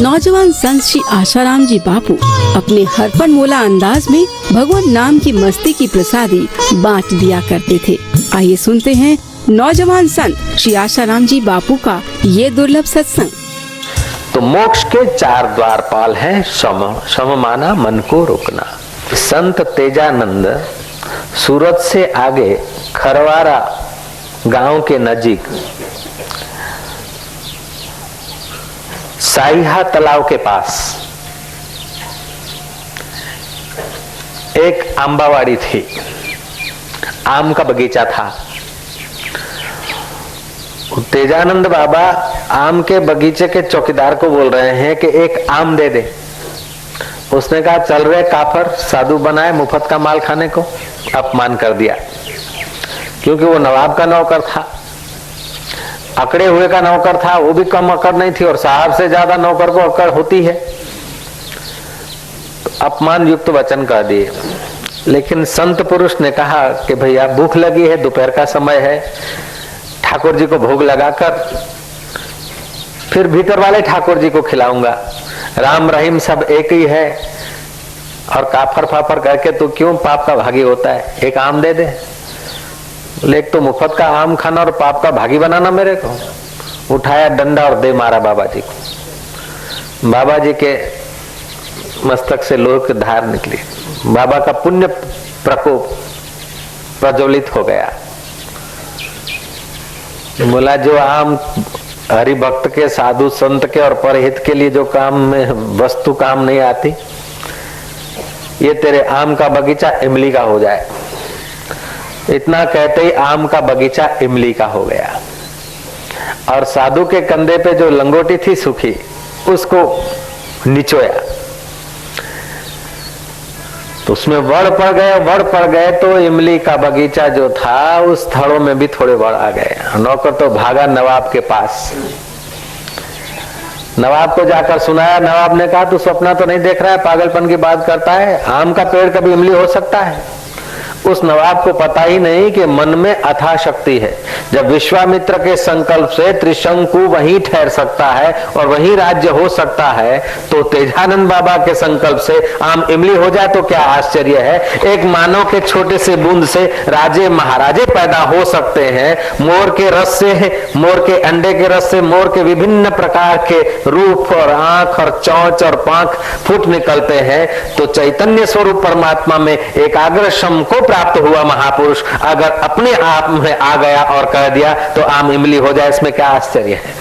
नौजवान संत श्री आशाराम जी बापू अपने हरपन मोला अंदाज में भगवान नाम की मस्ती की प्रसादी बांट दिया करते थे। आइए सुनते हैं नौजवान संत श्री आशाराम जी बापू का ये दुर्लभ सत्संग। तो मोक्ष के 4 द्वारपाल हैं। सम माना मन को रोकना। संत तेजानंद सूरत से आगे खरवारा गांव के नजीक साइहा तालाब के पास एक आंबावाड़ी थी, आम का बगीचा था। तेजानंद बाबा आम के बगीचे के चौकीदार को बोल रहे हैं कि एक आम दे दे। उसने कहा चल रहे काफर, साधु बनाए मुफ्त का माल खाने को। अपमान कर दिया, क्योंकि वो नवाब का नौकर था, अकड़े हुए का नौकर था। वो भी कम अकड़ नहीं थी और साहब से ज्यादा नौकर को अकड़ होती है। तो अपमान युक्त वचन कह दिए। लेकिन संत पुरुष ने कहा कि भैया भूख लगी है, दोपहर का समय है, ठाकुर जी को भोग लगाकर फिर भीतर वाले ठाकुर जी को खिलाऊंगा। राम रहीम सब एक ही है, और काफर फाफर करके तो क्यों पाप का भागी होता है। एक आम दे दे। लेक तो मुफ्त का आम खाना और पाप का भागी बनाना मेरे को। उठाया डंडा और दे मारा बाबा जी को। बाबा जी के मस्तक से लोहे की धार निकली। बाबा का पुण्य प्रकोप प्रज्वलित हो गया। बोला जो आम हरि भक्त के, साधु संत के और परहित के लिए जो काम में वस्तु काम नहीं आती, ये तेरे आम का बगीचा इमली का हो जाए। इतना कहते ही आम का बगीचा इमली का हो गया। और साधु के कंधे पे जो लंगोटी थी सूखी, उसको निचोया तो उसमें वड़ पड़ गए तो इमली का बगीचा जो था उस थड़ों में भी थोड़े वड़ आ गए। नौकर तो भागा नवाब के पास। नवाब को जाकर सुनाया। नवाब ने कहा तू सपना तो नहीं देख रहा है, पागलपन की बात करता है। आम का पेड़ कभी इमली हो सकता है? उस नवाब को पता ही नहीं कि मन में अथाह शक्ति है। जब विश्वामित्र के संकल्प से त्रिशंकु वहीं ठहर सकता है और वहीं राज्य हो सकता है, तो तेजानंद बाबा के संकल्प से आम इमली हो जाए तो क्या आश्चर्य है। एक मानव के छोटे से बूंद से राजे महाराजे पैदा हो सकते हैं। मोर के रस से, मोर के अंडे के रस से मोर के विभिन्न प्रकार के रूप और आंख और चौंच और पांख फूट निकलते हैं। तो चैतन्य स्वरूप परमात्मा में एकाग्र शम को प्राप्त हुआ महापुरुष अगर अपने आप में आ गया और कह दिया तो आम इमली हो जाए, इसमें क्या आश्चर्य है।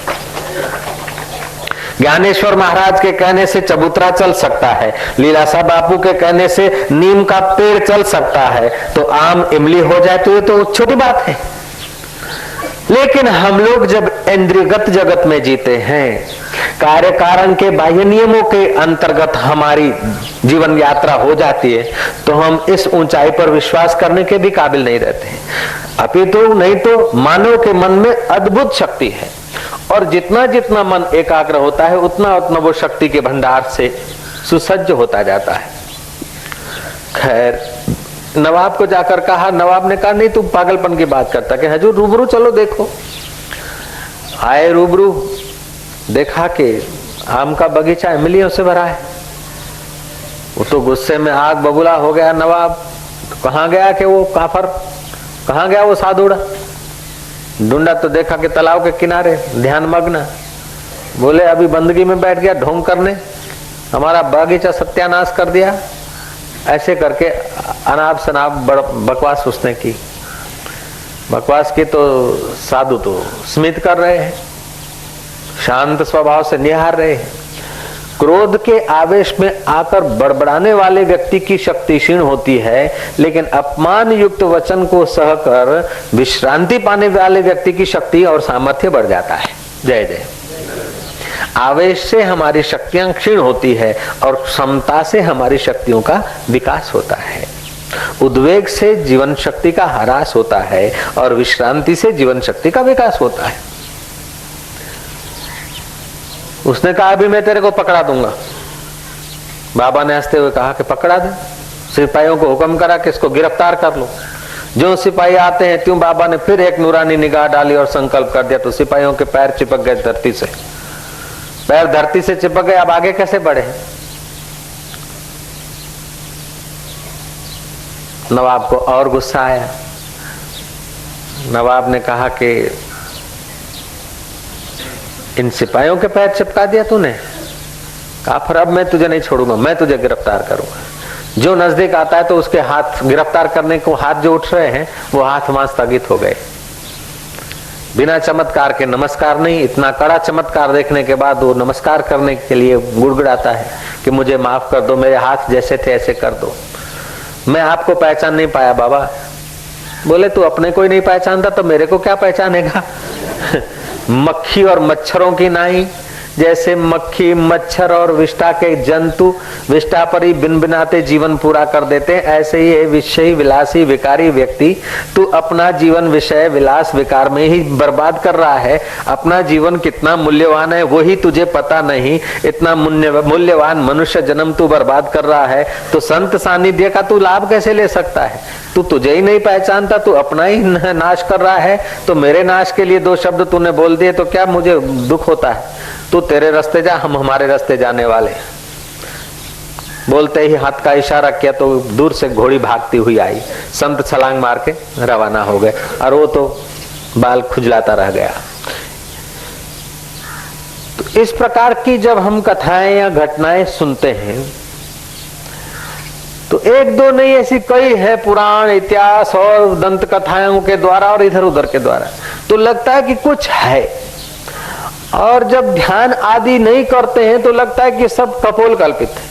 ज्ञानेश्वर महाराज के कहने से चबूतरा चल सकता है, लीलाशाह बापू के कहने से नीम का पेड़ चल सकता है, तो आम इमली हो जाए तो ये तो छोटी बात है। लेकिन हम लोग जब इंद्रियगत जगत में जीते हैं, कार्य कारण के बाह्य नियमों के अंतर्गत हमारी जीवन यात्रा हो जाती है, तो हम इस ऊंचाई पर विश्वास करने के भी काबिल नहीं रहते हैं। अपितु नहीं तो मानव के मन में अद्भुत शक्ति है, और जितना जितना मन एकाग्र होता है उतना उतना वो शक्ति के भंडार से सुसज्ज होता जाता है। खैर, नवाब को जाकर कहा। नवाब ने कहा नहीं तू पागलपन की बात करता, कि हजूर रूबरू चलो देखो। आए रूबरू, देखा कि आम का बगीचा इमलियों से भरा है। वो तो गुस्से में आग बबूला हो गया। नवाब कहाँ गया कि वो काफर, कहाँ गया वो साधुड़ा। ढूंढा तो देखा कि तालाब के किनारे ध्यान मग्न। बोले अभी बंदगी में बैठ गया ढोंग करने, हमारा बगीचा सत्यानाश कर दिया। ऐसे करके अनाप शनाप बकवास उसने की। बकवास की तो साधु तो स्मित कर रहे हैं, शांत स्वभाव से निहार रहे हैं। क्रोध के आवेश में आकर बड़बड़ाने वाले व्यक्ति की शक्ति क्षीण होती है, लेकिन अपमान युक्त वचन को सहकर विश्रांति पाने वाले व्यक्ति की शक्ति और सामर्थ्य बढ़ जाता है। जय जय। आवेश से हमारी शक्तियां क्षीण होती है और क्षमता से हमारी शक्तियों का विकास होता है। उद्वेग से जीवन शक्ति का ह्रास होता है और विश्रांति से जीवन शक्ति का विकास होता है। उसने कहा अभी मैं तेरे को पकड़ा दूंगा। बाबा ने हंसते हुए कहा कि पकड़ा दे। सिपाहियों को हुक्म करा कि इसको गिरफ्तार कर लो। जो सिपाही आते हैं त्यों बाबा ने फिर एक नूरानी निगाह डाली और संकल्प कर दिया, तो सिपाहियों के पैर चिपक गए धरती से। पैर धरती से चिपक गए, अब आगे कैसे बढ़े? नवाब को और गुस्सा आया। नवाब ने कहा कि इन सिपाहियों के पैर चिपका दिया तूने? कहा फिर अब मैं तुझे नहीं छोड़ूंगा, मैं तुझे गिरफ्तार करूंगा। जो नजदीक आता है तो उसके हाथ, गिरफ्तार करने को हाथ जो उठ रहे हैं वो हाथ वहां स्थगित हो गए। बिना चमत्कार के नमस्कार नहीं, इतना कड़ा चमत्कार देखने के बाद वो नमस्कार करने के लिए गुड़गुड़ाता है कि मुझे माफ कर दो, मेरे हाथ जैसे थे ऐसे कर दो, मैं आपको पहचान नहीं पाया बाबा। बोले तू अपने को ही नहीं पहचानता तो मेरे को क्या पहचानेगा? मक्खी और मच्छरों की नाई, जैसे मक्खी मच्छर और विष्ठा के जंतु विष्ठा पर ही बिन बिनाते जीवन पूरा कर देते हैं, ऐसे ही है विषयी विलासी विकारी व्यक्ति। तू अपना जीवन विषय विलास विकार में ही बर्बाद कर रहा है। अपना जीवन कितना मूल्यवान है वही तुझे पता नहीं। इतना मूल्यवान मनुष्य जन्म तू बर्बाद कर रहा है तो संत सानिध्य का तू लाभ कैसे ले सकता है? तू तुझे ही नहीं पहचानता, तू अपना ही नाश कर रहा है। तो मेरे नाश के लिए दो शब्द तूने बोल दिए तो क्या मुझे दुख होता है? तू तेरे रास्ते जा, हम हमारे रास्ते जाने वाले। बोलते ही हाथ का इशारा किया तो दूर से घोड़ी भागती हुई आई। संत छलांग मार के रवाना हो गए और वो तो बाल खुजलाता रह गया। तो इस प्रकार की जब हम कथाएं या घटनाएं सुनते हैं तो एक दो नहीं, ऐसी कई है पुराण इतिहास और दंत कथाओं के द्वारा और इधर उधर के द्वारा, तो लगता है कि कुछ है। और जब ध्यान आदि नहीं करते हैं तो लगता है कि सब कपोल कल्पित है।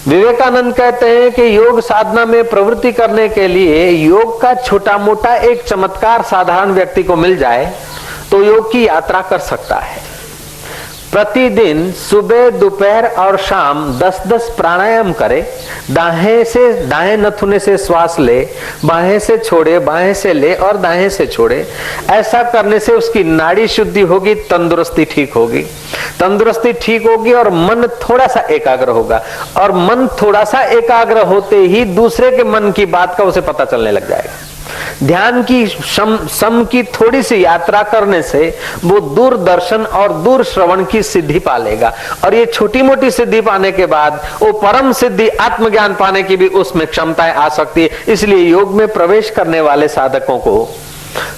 विवेकानंद कहते हैं कि योग साधना में प्रवृत्ति करने के लिए योग का छोटा मोटा एक चमत्कार साधारण व्यक्ति को मिल जाए तो योग की यात्रा कर सकता है। प्रतिदिन सुबह दोपहर और शाम 10-10 प्राणायाम करे। दाएं नथुने से श्वास ले, बाएं से छोड़े, बाएं से ले और दाएं से छोड़े। ऐसा करने से उसकी नाड़ी शुद्धि होगी, तंदुरुस्ती ठीक होगी। तंदुरुस्ती ठीक होगी और मन थोड़ा सा एकाग्र होगा, और मन थोड़ा सा एकाग्र होते ही दूसरे के मन की बात का उसे पता चलने लग जाएगा। ध्यान की सम की थोड़ी सी यात्रा करने से वो दूरदर्शन और दूर श्रवण की सिद्धि पा लेगा, और ये छोटी मोटी सिद्धि पाने के बाद वो परम सिद्धि आत्मज्ञान पाने की भी उसमें क्षमताएं आ सकती है। इसलिए योग में प्रवेश करने वाले साधकों को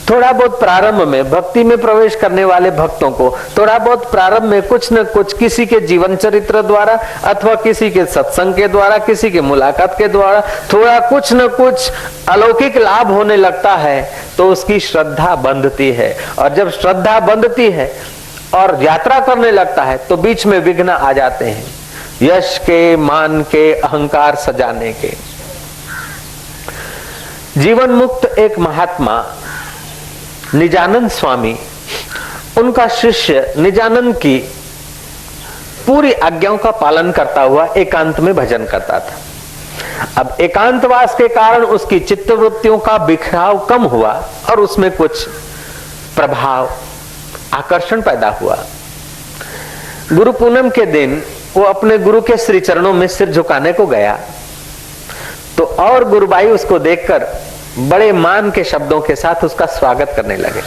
थोड़ा बहुत प्रारंभ में, भक्ति में प्रवेश करने वाले भक्तों को थोड़ा बहुत प्रारंभ में कुछ न कुछ किसी के जीवन चरित्र द्वारा अथवा किसी के सत्संग के द्वारा, किसी के मुलाकात के द्वारा थोड़ा कुछ न कुछ अलौकिक लाभ होने लगता है तो उसकी श्रद्धा बंधती है। और जब श्रद्धा बंधती है और यात्रा करने लगता है तो बीच में विघ्न आ जाते हैं, यश के, मान के, अहंकार सजाने के। जीवन मुक्त एक महात्मा निजानंद स्वामी, उनका शिष्य निजानंद की पूरी आज्ञाओं का पालन करता हुआ एकांत में भजन करता था। अब एकांतवास के कारण उसकी चित्तवृत्तियों का बिखराव कम हुआ और उसमें कुछ प्रभाव, आकर्षण पैदा हुआ। गुरु पूनम के दिन वो अपने गुरु के श्री चरणों में सिर झुकाने को गया तो और गुरुबाई उसको देखकर बड़े मान के शब्दों के साथ उसका स्वागत करने लगे।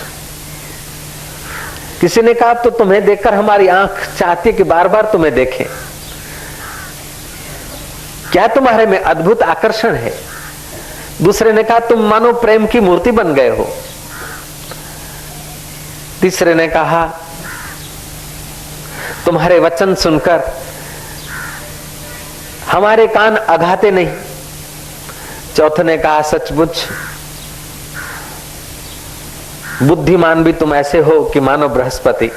किसी ने कहा तो तुम्हें देखकर हमारी आंख चाहती है कि बार बार तुम्हें देखें, क्या तुम्हारे में अद्भुत आकर्षण है। दूसरे ने कहा तुम मानो प्रेम की मूर्ति बन गए हो। तीसरे ने कहा तुम्हारे वचन सुनकर हमारे कान अघाते नहीं। चौथे ने कहा सचमुच बुद्धिमान भी तुम ऐसे हो कि मानो बृहस्पति।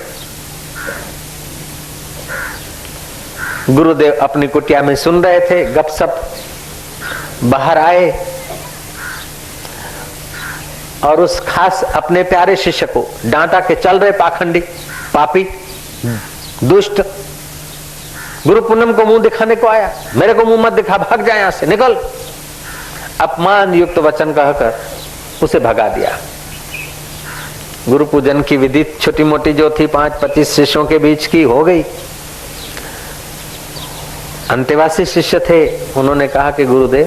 गुरुदेव अपनी कुटिया में सुन रहे थे गपसप, बाहर आए और उस खास अपने प्यारे शिष्य को डांटा के चल रहे पाखंडी, पापी, दुष्ट। गुरु पूनम को मुंह दिखाने को आया, मेरे को मुंह मत दिखा, भाग जाए यहां से, निकल। अपमान युक्त वचन कहकर उसे भगा दिया। गुरु पूजन की विधि छोटी मोटी जो थी 5-25 शिष्यों के बीच की हो गई। अंतेवासी शिष्य थे, उन्होंने कहा कि गुरुदेव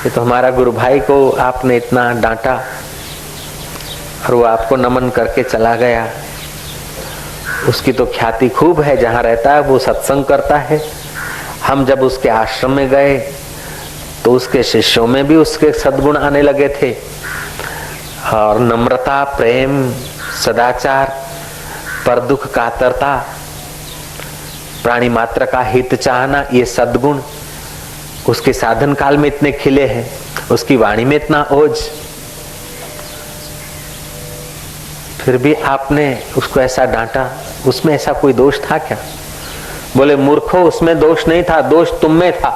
ये तो हमारा गुरु भाई को आपने इतना डांटा और वो आपको नमन करके चला गया, उसकी तो ख्याति खूब है, जहां रहता है वो सत्संग करता है। हम जब उसके आश्रम में गए तो उसके शिष्यों में भी उसके सद्गुण आने लगे थे, और नम्रता, प्रेम, सदाचार, पर दुख कातरता, प्राणी मात्र का हित चाहना, ये सद्गुण उसके साधन काल में इतने खिले हैं, उसकी वाणी में इतना ओज। फिर भी आपने उसको ऐसा डांटा, उसमें ऐसा कोई दोष था क्या? बोले मूर्खो, उसमें दोष नहीं था, दोष तुम में था।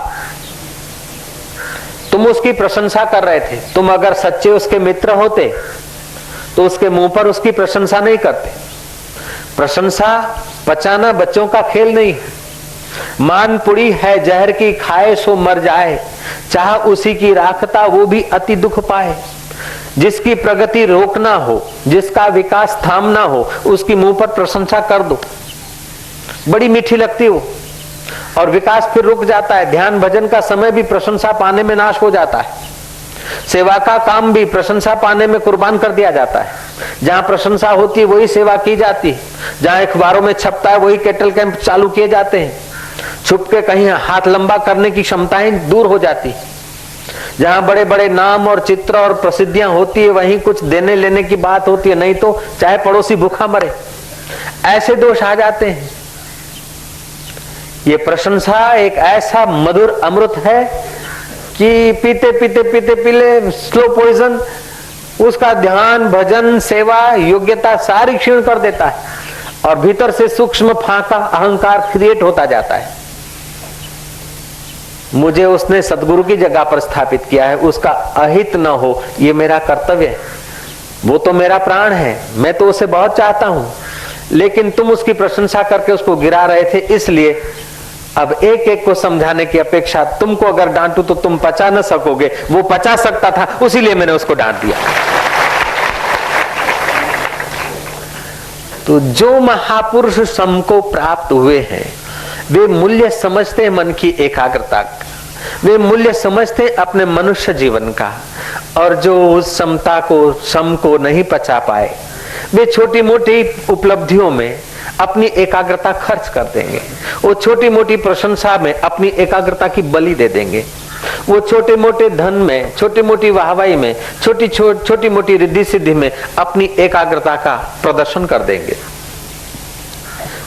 तुम उसकी प्रशंसा कर रहे थे। तुम अगर सच्चे उसके मित्र होते तो उसके मुंह पर उसकी प्रशंसा नहीं करते। प्रशंसा पचाना बच्चों का खेल नहीं है। मान पुड़ी है जहर की, खाए सो मर जाए, चाह उसी की राखता वो भी अति दुख पाए। जिसकी प्रगति रोकना हो, जिसका विकास थामना हो, उसकी मुंह पर प्रशंसा कर दो, बड़ी मीठी लगती हो, और विकास फिर रुक जाता है। ध्यान भजन का समय भी प्रशंसा पाने में नाश हो जाता है। सेवा का काम भी प्रशंसा पाने में कुर्बान कर दिया जाता है। जहां प्रशंसा होती है वही सेवा की जाती है। जहां अखबारों में छपता है वही कैटल कैंप चालू किए जाते हैं। छुप के कहीं हाथ लंबा करने की क्षमताएं दूर हो जाती। जहां बड़े बड़े नाम और चित्र और प्रसिद्धियां होती है वहीं कुछ देने लेने की बात होती है, नहीं तो चाहे पड़ोसी भूखा मरे। ऐसे दोष आ जाते हैं। ये प्रशंसा एक ऐसा मधुर अमृत है कि पीते पीते पीते पीले स्लो पॉइजन, उसका ध्यान भजन सेवा योग्यता सारी क्षीण कर देता है, और भीतर से सूक्ष्म फाका अहंकार क्रिएट होता जाता है। मुझे उसने सदगुरु की जगह पर स्थापित किया है, उसका अहित न हो ये मेरा कर्तव्य है। वो तो मेरा प्राण है, मैं तो उसे बहुत चाहता हूं, लेकिन तुम उसकी प्रशंसा करके उसको गिरा रहे थे। इसलिए अब एक एक को समझाने की अपेक्षा तुमको अगर डांटू तो तुम पचा न सकोगे, वो पचा सकता था, उसीलिए मैंने उसको डांट दिया। तो जो महापुरुष समको प्राप्त हुए हैं वे मूल्य समझते हैं मन की एकाग्रता का, वे मूल्य समझते हैं अपने मनुष्य जीवन का, और जो उस समता को, सम को नहीं पचा पाए, वे छोटी मोटी उपलब्धियों में अपनी एकाग्रता खर्च कर देंगे। वो छोटी मोटी प्रशंसा में अपनी एकाग्रता की बलि दे देंगे। वो छोटे मोटे धन में, छोटी मोटी वाहवाही में, छोटी मोटी रिद्धि सिद्धि में अपनी एकाग्रता का प्रदर्शन कर देंगे।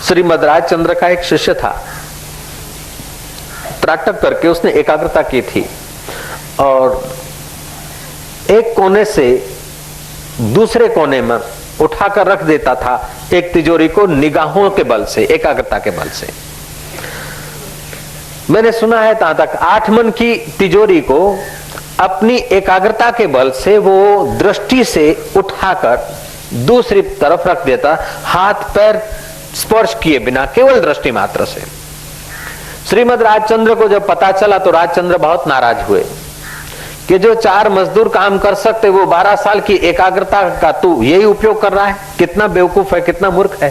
श्रीमद राजचंद्र का एक शिष्य था, त्राटक करके उसने एकाग्रता की थी, और एक कोने से दूसरे कोने में उठाकर रख देता था एक तिजोरी को, निगाहों के बल से, एकाग्रता के बल से। मैंने सुना है तहां तक 8 मन की तिजोरी को अपनी एकाग्रता के बल से वो दृष्टि से उठाकर दूसरी तरफ रख देता, हाथ पैर स्पर्श किए बिना, केवल दृष्टि मात्र से। श्रीमद राजचंद्र को जब पता चला तो राजचंद्र बहुत नाराज हुए कि जो 4 मजदूर काम कर सकते वो 12 साल की एकाग्रता का तू यही उपयोग कर रहा है। कितना बेवकूफ है, कितना मूर्ख है।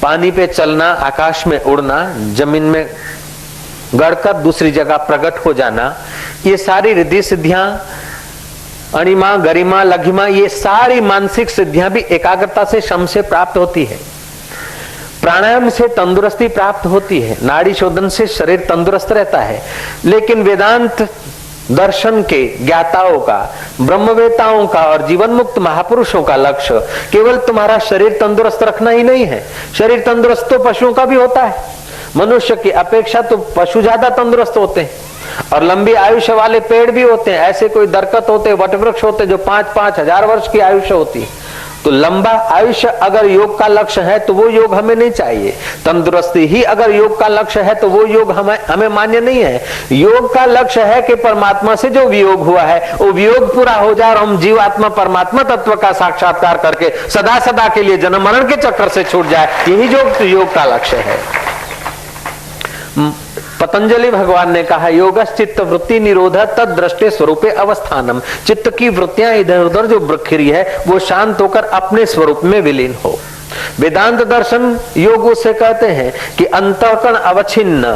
पानी पे चलना, आकाश में उड़ना, जमीन में गड़कर दूसरी जगह प्रकट हो जाना, ये सारी रिद्धि सिद्धियां, अणिमा गरिमा लघिमा, ये सारी मानसिक सिद्धियां भी एकाग्रता से, शम से प्राप्त होती है। प्राणायाम से तंदुरुस्ती प्राप्त होती है, नाड़ी शोधन से शरीर तंदुरुस्त रहता है। लेकिन वेदांत दर्शन के ज्ञाताओं का, ब्रह्मवेताओं का और जीवन मुक्त महापुरुषों का लक्ष्य केवल तुम्हारा शरीर तंदुरुस्त रखना ही नहीं है। शरीर तंदुरुस्त तो पशुओं का भी होता है। मनुष्य की अपेक्षा तो पशु ज्यादा तंदुरुस्त होते हैं, और लंबी आयुष्य वाले पेड़ भी होते हैं। ऐसे कोई दरकत होते, वटवृक्ष होते जो 5-5 हजार वर्ष की आयुष्य होती है। तो लंबा आयुष्य अगर योग का लक्ष्य है तो वो योग हमें नहीं चाहिए। तंदुरुस्ती ही अगर योग का लक्ष्य है तो वो योग हमें मान्य नहीं है। योग का लक्ष्य है कि परमात्मा से जो वियोग हुआ है वो वियोग पूरा हो जाए और हम जीवात्मा परमात्मा तत्व का साक्षात्कार करके सदा सदा के लिए जन्म मरण के चक्कर से छूट जाए। यही योग का लक्ष्य है। पतंजलि भगवान ने कहा, योगश्चित्त वृत्ति निरोध तद दृष्टे स्वरूपे अवस्थानम। चित्त की वृत्तियां इधर उधर जो बिखरी है वो शांत होकर अपने स्वरूप में विलीन हो। वेदांत दर्शन योग उसे कहते हैं कि अंतःकरण अवच्छिन्न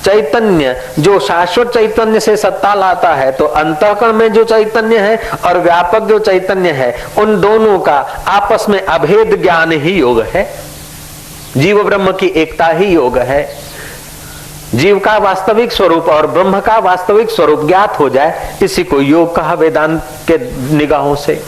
चैतन्य जो शाश्वत चैतन्य से सत्ता लाता है, तो अंतःकरण में जो चैतन्य है और व्यापक जो चैतन्य है, उन दोनों का आपस में अभेद ज्ञान ही योग है। जीव ब्रह्म की एकता ही योग है। जीव का वास्तविक स्वरूप और ब्रह्म का वास्तविक स्वरूप ज्ञात हो जाए, इसी को योग कहा वेदांत के निगाहों से।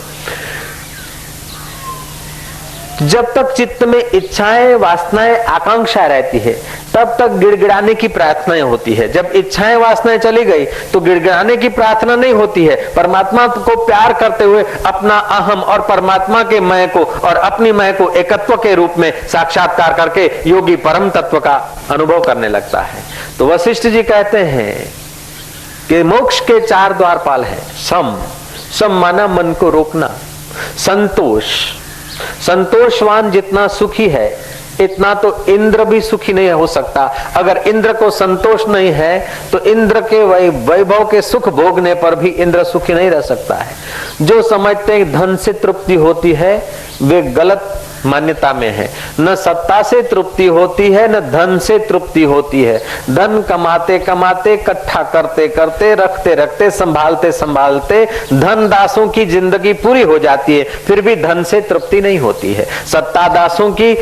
जब तक चित्त में इच्छाएं, वासनाएं, आकांक्षा रहती है, तब तक गिड़गिड़ाने की प्रार्थनाएं होती है। जब इच्छाएं, वासनाएं चली गई तो गिड़गिड़ाने की प्रार्थना नहीं होती है। परमात्मा को प्यार करते हुए अपना अहम और परमात्मा के मैं को और अपनी मैं को एकत्व के रूप में साक्षात्कार करके योगी परम तत्व का अनुभव करने लगता है। तो वशिष्ठ जी कहते हैं कि मोक्ष के 4 द्वारपाल है। सम माना मन को रोकना, संतोष, संतोषवान जितना सुखी है इतना तो इंद्र भी सुखी नहीं हो सकता। अगर इंद्र को संतोष नहीं है तो इंद्र के वैभव के सुख भोगने पर भी इंद्र सुखी नहीं रह सकता है। जो समझते हैं धन से तृप्ति होती है वे गलत मान्यता में है। न सत्ता से तृप्ति होती है, न धन से तृप्ति होती है। धन कमाते कमाते, इकट्ठा करते करते, रखते रखते, संभालते संभालते धन दासों की जिंदगी पूरी हो जाती है, फिर भी धन से तृप्ति नहीं होती है। सत्ता दासों की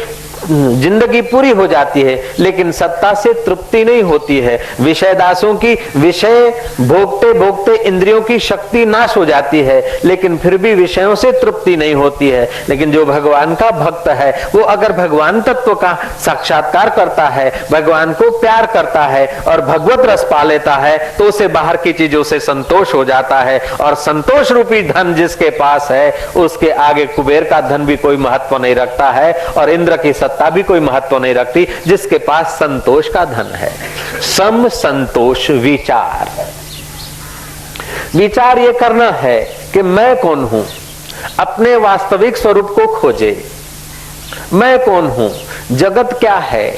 जिंदगी पूरी हो जाती है लेकिन सत्ता से तृप्ति नहीं होती है। विषय दासों की विषय भोगते भोगते इंद्रियों की शक्ति नाश हो जाती है लेकिन फिर भी विषयों से तृप्ति नहीं होती है। लेकिन जो भगवान का भक्त है वो अगर भगवान तत्व का साक्षात्कार करता है, भगवान को प्यार करता है और भगवत रस पा लेता है तो उसे बाहर की चीजों से संतोष हो जाता है। और संतोष रूपी धन जिसके पास है उसके आगे कुबेर का धन भी कोई महत्व नहीं रखता है और इंद्र की सत्ता भी कोई महत्व नहीं रखती जिसके पास संतोष का धन है। सम संतोष विचार, विचार ये करना है कि मैं कौन हूं, अपने वास्तविक स्वरूप को खोजे। मैं कौन हूं, जगत क्या है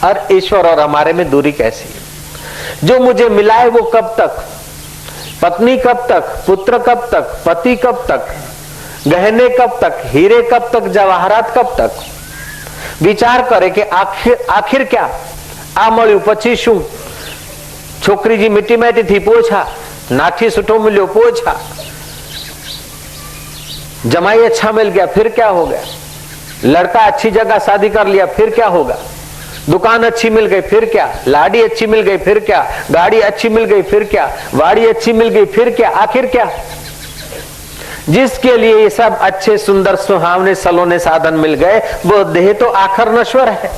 और ईश्वर और हमारे में दूरी कैसी है। जो मुझे मिला है वो कब तक, पत्नी कब तक, पुत्र कब तक, पति कब तक, गहने कब तक, हीरे कब तक, जवाहरात कब तक। विचार करे कि आखिर क्या आ मळ्યું પછી શું। छोकरी जी मिट्टी मैटी थी पोछा, नाठी सुठो मिलियो पोछा, जमाई अच्छा मिल गया फिर क्या हो गया, लड़का अच्छी जगह शादी कर लिया फिर क्या होगा, दुकान अच्छी मिल गई फिर क्या, लाड़ी अच्छी मिल गई फिर क्या, गाड़ी अच्छी मिल गई फिर क्या, वाड़ी अच्छी मिल गई फिर क्या, आखिर क्या। जिसके लिए ये सब अच्छे सुंदर सुहावने सलोने साधन मिल गए वो देह तो आखिर नश्वर है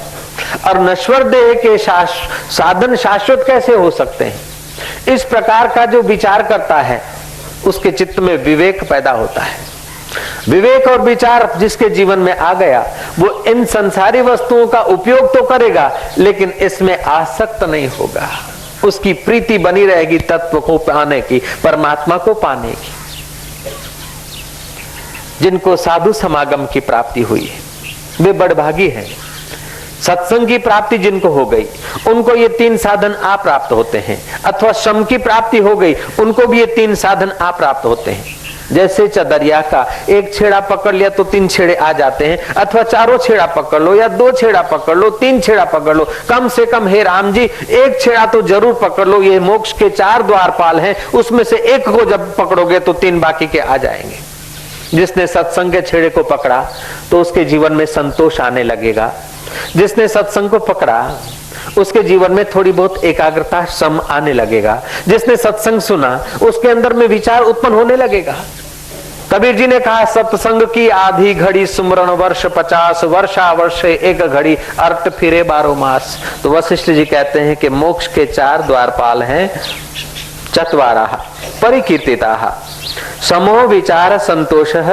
और नश्वर देह के साधन शाश्वत कैसे हो सकते हैं। इस प्रकार का जो विचार करता है उसके चित्त में विवेक पैदा होता है। विवेक और विचार जिसके जीवन में आ गया वो इन संसारी वस्तुओं का उपयोग तो करेगा लेकिन इसमें आसक्त नहीं होगा। उसकी प्रीति बनी रहेगी तत्व को पाने की, परमात्मा को पाने की। जिनको साधु समागम की प्राप्ति हुई है वे बड़भागी हैं। सत्संग की प्राप्ति जिनको हो गई उनको ये 3 साधन आ प्राप्त होते हैं, अथवा श्रम की प्राप्ति हो गई उनको भी ये 3 साधन आ प्राप्त होते हैं। जैसे दरिया का एक छेड़ा पकड़ लिया तो 3 छेड़े आ जाते हैं, अथवा 4 छेड़ा पकड़ लो या 2 छेड़ा पकड़ लो, 3 छेड़ा पकड़ लो, कम से कम हे राम जी 1 छेड़ा तो जरूर पकड़ लो। ये मोक्ष के 4 द्वारपाल हैं, उसमें से 1 को जब पकड़ोगे तो 3 बाकी के आ जाएंगे। जिसने सत्संग के छेड़े को पकड़ा तो उसके जीवन में संतोष आने लगेगा। जिसने सत्संग को पकड़ा उसके जीवन में थोड़ी बहुत एकाग्रता सम आने लगेगा। जिसने सत्संग सुना उसके अंदर में विचार उत्पन्न होने लगेगा। कबीर जी ने कहा सत्संग की आधी घड़ी सुमरण वर्ष 50, वर्षा वर्षे एक घड़ी अर्थ फिरे 12 मास। तो वशिष्ठ जी कहते हैं कि मोक्ष के 4 द्वारपाल हैं। चत्वारः परिकीर्तिताः, समो विचार संतोषः,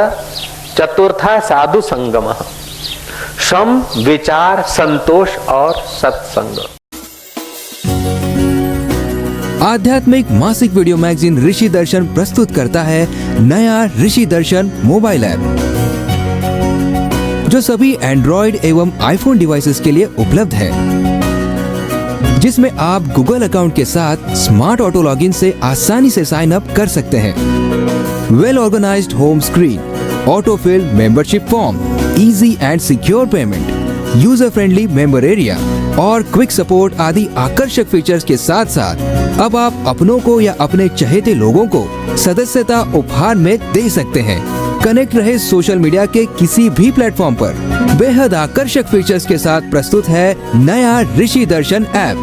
चतुर्था साधु संगमः। श्रम, विचार, संतोष और सत्संग। आध्यात्मिक मासिक वीडियो मैगजीन ऋषि दर्शन प्रस्तुत करता है नया ऋषि दर्शन मोबाइल ऐप, जो सभी एंड्रॉइड एवं आईफोन डिवाइसेस के लिए उपलब्ध है, जिसमें आप गूगल अकाउंट के साथ स्मार्ट ऑटो लॉगिन से आसानी से साइन अप कर सकते हैं। Well organised home screen, auto fill membership form, easy and secure payment, user friendly member area और क्विक सपोर्ट आदि आकर्षक फीचर्स के साथ साथ अब आप अपनों को या अपने चहेते लोगों को सदस्यता उपहार में दे सकते हैं। कनेक्ट रहे सोशल मीडिया के किसी भी प्लेटफॉर्म पर। बेहद आकर्षक फीचर्स के साथ प्रस्तुत है नया ऋषि दर्शन ऐप।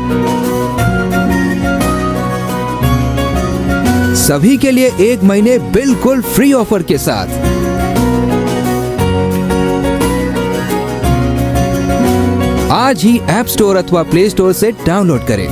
सभी के लिए 1 महीने बिल्कुल फ्री ऑफर के साथ। आज ही ऐप स्टोर अथवा प्ले स्टोर से डाउनलोड करें।